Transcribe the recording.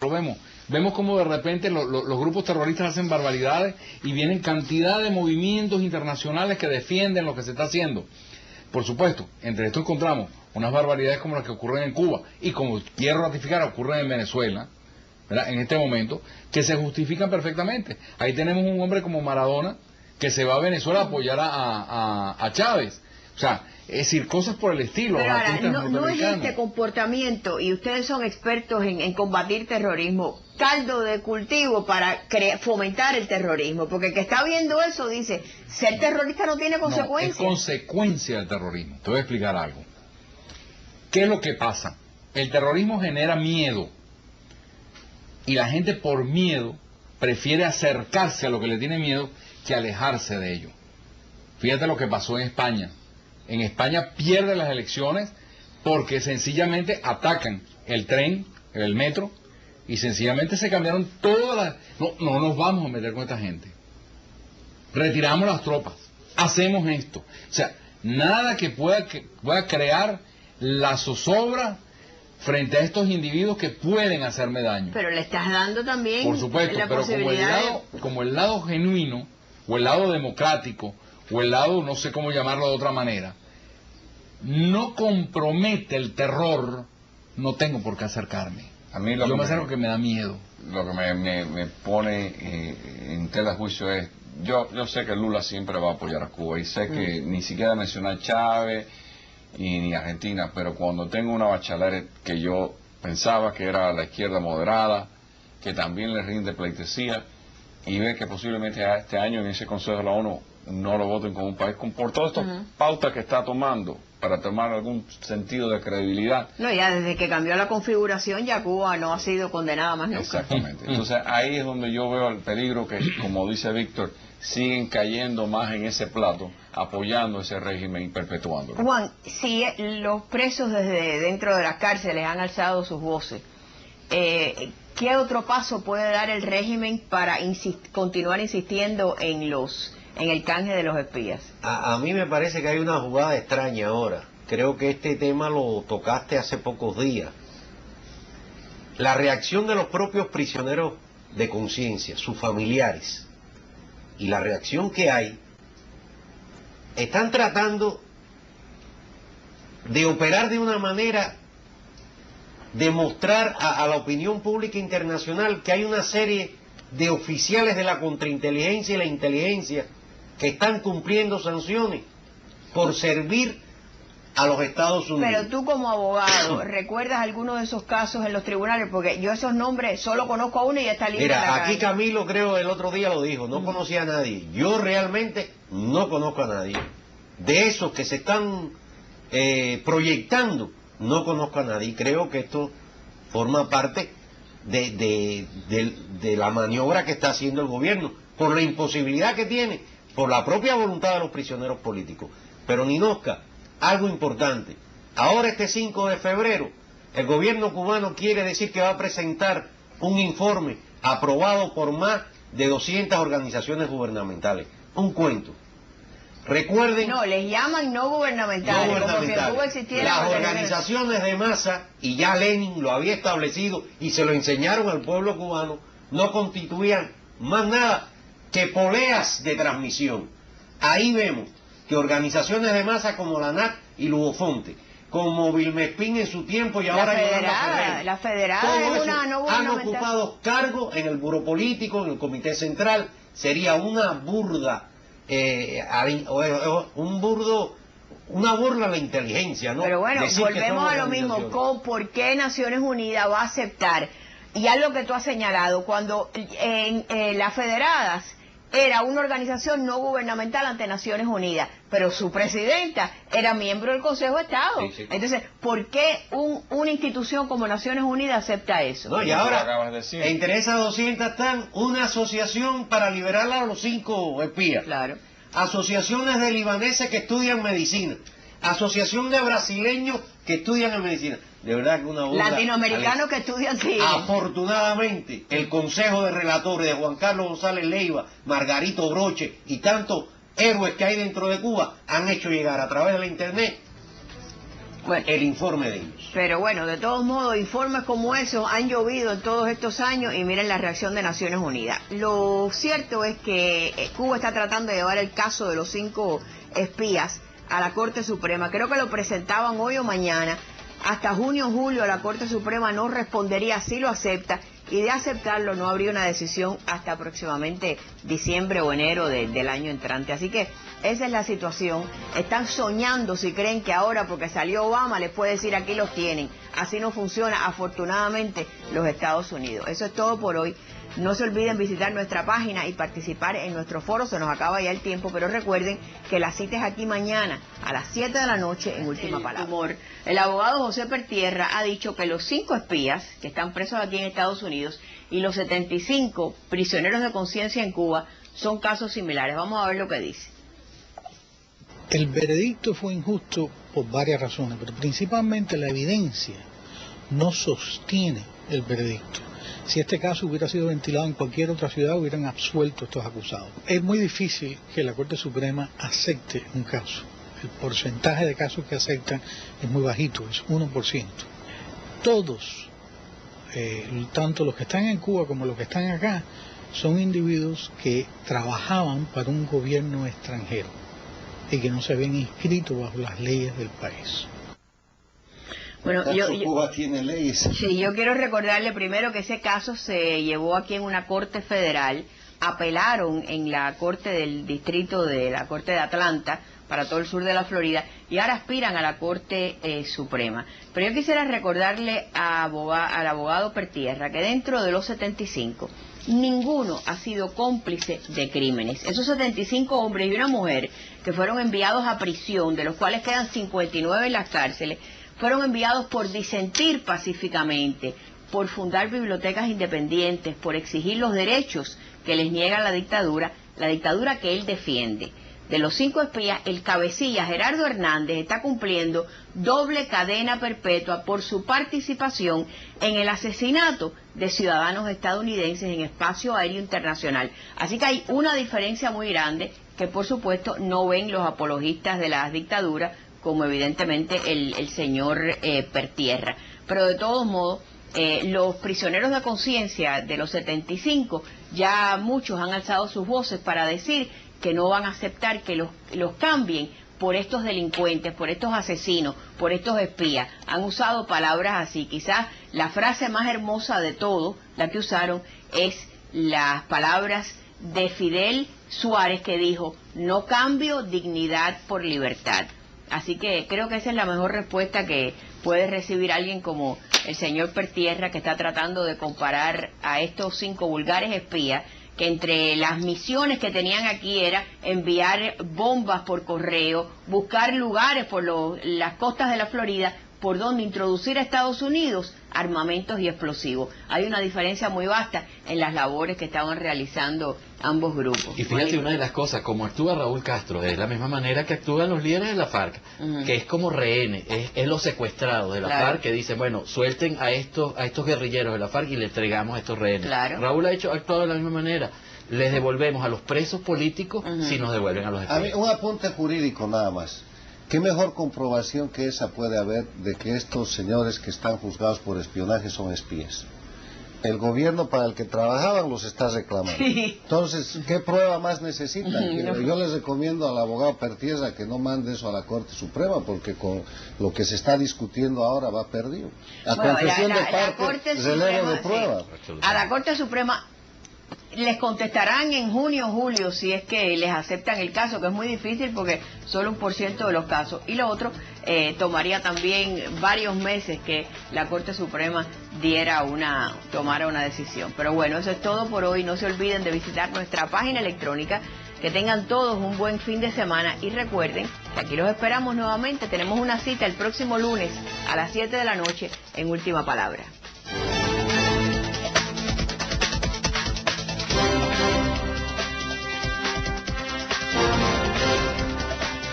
lo vemos. Vemos como de repente los grupos terroristas hacen barbaridades y vienen cantidad de movimientos internacionales que defienden lo que se está haciendo. Por supuesto, entre esto encontramos unas barbaridades como las que ocurren en Cuba y, como quiero ratificar, ocurren en Venezuela, ¿verdad?, en este momento, que se justifican perfectamente. Ahí tenemos un hombre como Maradona que se va a Venezuela a apoyar a Chávez. O sea, es decir, cosas por el estilo. Pero ahora, no es este comportamiento, y ustedes son expertos en combatir terrorismo, caldo de cultivo para fomentar el terrorismo, porque el que está viendo eso dice, ser terrorista no tiene consecuencias. No, es consecuencia del terrorismo. Te voy a explicar algo. ¿Qué es lo que pasa? El terrorismo genera miedo, y la gente por miedo prefiere acercarse a lo que le tiene miedo que alejarse de ello. Fíjate lo que pasó en España. En España pierden las elecciones porque sencillamente atacan el tren, el metro, y sencillamente se cambiaron todas las... No nos vamos a meter con esta gente. Retiramos las tropas, hacemos esto. O sea, nada que pueda crear la zozobra frente a estos individuos que pueden hacerme daño. Pero le estás dando también, por supuesto, la pero posibilidad como el lado genuino, o el lado democrático, o el lado, no sé cómo llamarlo de otra manera, no compromete el terror, no tengo por qué acercarme. A mí yo me acerco que me da miedo. Lo que me pone en tela de juicio es, yo sé que Lula siempre va a apoyar a Cuba, y sé que ni siquiera mencionar Chávez ni Argentina, pero cuando tengo una Bachelet que yo pensaba que era la izquierda moderada, que también le rinde pleitesía, y ve que posiblemente este año en ese Consejo de la ONU no lo voten como un país, por todas estas pautas que está tomando para tomar algún sentido de credibilidad. No, ya desde que cambió la configuración ya Cuba no ha sido condenada más nunca. Exactamente. Entonces ahí es donde yo veo el peligro que, como dice Víctor, siguen cayendo más en ese plato, apoyando ese régimen y perpetuándolo. Juan, si los presos desde dentro de las cárceles han alzado sus voces, ¿qué otro paso puede dar el régimen para continuar insistiendo en el canje de los espías? A mí me parece que hay una jugada extraña ahora. Creo que este tema lo tocaste hace pocos días. La reacción de los propios prisioneros de conciencia, sus familiares, y la reacción que hay, están tratando de operar de una manera de mostrar a la opinión pública internacional que hay una serie de oficiales de la contrainteligencia y la inteligencia que están cumpliendo sanciones por servir a los Estados Unidos. Pero tú como abogado, ¿recuerdas alguno de esos casos en los tribunales? Porque yo esos nombres solo conozco a uno y está libre. Mira, aquí Camilo creo el otro día lo dijo, no conocía a nadie. Yo realmente no conozco a nadie. De esos que se están proyectando, no conozco a nadie. Creo que esto forma parte de la maniobra que está haciendo el gobierno, por la imposibilidad que tiene, por la propia voluntad de los prisioneros políticos. Pero Ninosca, algo importante, ahora este 5 de febrero, el gobierno cubano quiere decir que va a presentar un informe aprobado por más de 200 organizaciones gubernamentales. Un cuento. Recuerden... No, les llaman no gubernamentales. No gubernamentales. Las organizaciones de masa, y ya Lenin lo había establecido y se lo enseñaron al pueblo cubano, no constituían más nada que poleas de transmisión. Ahí vemos que organizaciones de masa como la NAC y Lugofonte, como Vilmespín en su tiempo y ahora la federada es una no han ocupado cargos en el Buró Político, en el Comité Central. Sería una burda, una burla a la inteligencia, ¿no? Pero bueno, decir volvemos a lo mismo. ¿Por qué Naciones Unidas va a aceptar? Y algo que tú has señalado, cuando en las federadas era una organización no gubernamental ante Naciones Unidas, pero su presidenta era miembro del Consejo de Estado. Sí. Entonces, ¿por qué una institución como Naciones Unidas acepta eso? No, y ahora, entre esas 200 están una asociación para liberar a los 5 espías. Claro. Asociaciones de libaneses que estudian medicina. Asociación de brasileños que estudian en medicina. De verdad que una burla. Latinoamericanos que estudian sí. Afortunadamente, el Consejo de Relatores de Juan Carlos González Leiva, Margarito Broche y tantos héroes que hay dentro de Cuba han hecho llegar a través de la Internet Bueno, el informe de ellos. pero bueno, de todos modos, informes como esos han llovido en todos estos años y miren la reacción de Naciones Unidas. Lo cierto es que Cuba está tratando de llevar el caso de los 5 espías a la Corte Suprema. Creo que lo presentaban hoy o mañana. Hasta junio o julio la Corte Suprema no respondería si lo acepta, y de aceptarlo no habría una decisión hasta aproximadamente diciembre o enero del año entrante. Así que esa es la situación. Están soñando si creen que ahora porque salió Obama les puede decir aquí los tienen. Así no funciona afortunadamente los Estados Unidos. Eso es todo por hoy. No se olviden visitar nuestra página y participar en nuestro foro. Se nos acaba ya el tiempo, pero recuerden que la cita es aquí mañana a las 7 de la noche en Última Palabra. El abogado José Pertierra ha dicho que los 5 espías que están presos aquí en Estados Unidos y los 75 prisioneros de conciencia en Cuba son casos similares. Vamos a ver lo que dice. El veredicto fue injusto por varias razones, pero principalmente la evidencia no sostiene el veredicto. Si este caso hubiera sido ventilado en cualquier otra ciudad, hubieran absuelto a estos acusados. Es muy difícil que la Corte Suprema acepte un caso. El porcentaje de casos que aceptan es muy bajito, es 1%. Todos, tanto los que están en Cuba como los que están acá, son individuos que trabajaban para un gobierno extranjero y que no se habían inscrito bajo las leyes del país. Bueno, Cuba tiene leyes. Sí, yo quiero recordarle primero que ese caso se llevó aquí en una corte federal, apelaron en la corte del distrito de la corte de Atlanta para todo el sur de la Florida y ahora aspiran a la Corte Suprema. Pero yo quisiera recordarle al abogado Pertierra que dentro de los 75 ninguno ha sido cómplice de crímenes. Esos 75 hombres y una mujer que fueron enviados a prisión, de los cuales quedan 59 en las cárceles, fueron enviados por disentir pacíficamente, por fundar bibliotecas independientes, por exigir los derechos que les niega la dictadura que él defiende. De los 5 espías, el cabecilla Gerardo Hernández está cumpliendo doble cadena perpetua por su participación en el asesinato de ciudadanos estadounidenses en espacio aéreo internacional. Así que hay una diferencia muy grande que por supuesto no ven los apologistas de las dictaduras, como evidentemente el señor Pertierra. Pero de todos modos, los prisioneros de conciencia de los 75, ya muchos han alzado sus voces para decir que no van a aceptar que los cambien por estos delincuentes, por estos asesinos, por estos espías. Han usado palabras así. Quizás la frase más hermosa de todo, la que usaron, es las palabras de Fidel Suárez, que dijo: no cambio dignidad por libertad. Así que creo que esa es la mejor respuesta que puede recibir alguien como el señor Pertierra, que está tratando de comparar a estos 5 vulgares espías, que entre las misiones que tenían aquí era enviar bombas por correo, buscar lugares por las costas de la Florida por donde introducir a Estados Unidos armamentos y explosivos. Hay una diferencia muy vasta en las labores que estaban realizando ambos grupos. Y fíjate, una de las cosas, como actúa Raúl Castro, es la misma manera que actúan los líderes de la FARC, que es como rehenes, es los secuestrados de la FARC, que dicen, bueno, suelten a estos guerrilleros de la FARC y le entregamos a estos rehenes. Raúl ha actuado de la misma manera. Les devolvemos a los presos políticos si nos devuelven a los espías. A mí, un apunte jurídico nada más. ¿Qué mejor comprobación que esa puede haber de que estos señores que están juzgados por espionaje son espías? El gobierno para el que trabajaban los está reclamando. Entonces, ¿qué prueba más necesitan? Yo les recomiendo al abogado Pertierra que no mande eso a la Corte Suprema, porque con lo que se está discutiendo ahora va perdido. A confesión de parte, relevo de prueba. A la Corte Suprema les contestarán en junio o julio si es que les aceptan el caso, que es muy difícil porque solo 1% de los casos. Y lo otro, tomaría también varios meses que la Corte Suprema tomara una decisión. Pero bueno, eso es todo por hoy. No se olviden de visitar nuestra página electrónica. Que tengan todos un buen fin de semana y recuerden que aquí los esperamos nuevamente. Tenemos una cita el próximo lunes a las 7 de la noche en Última Palabra.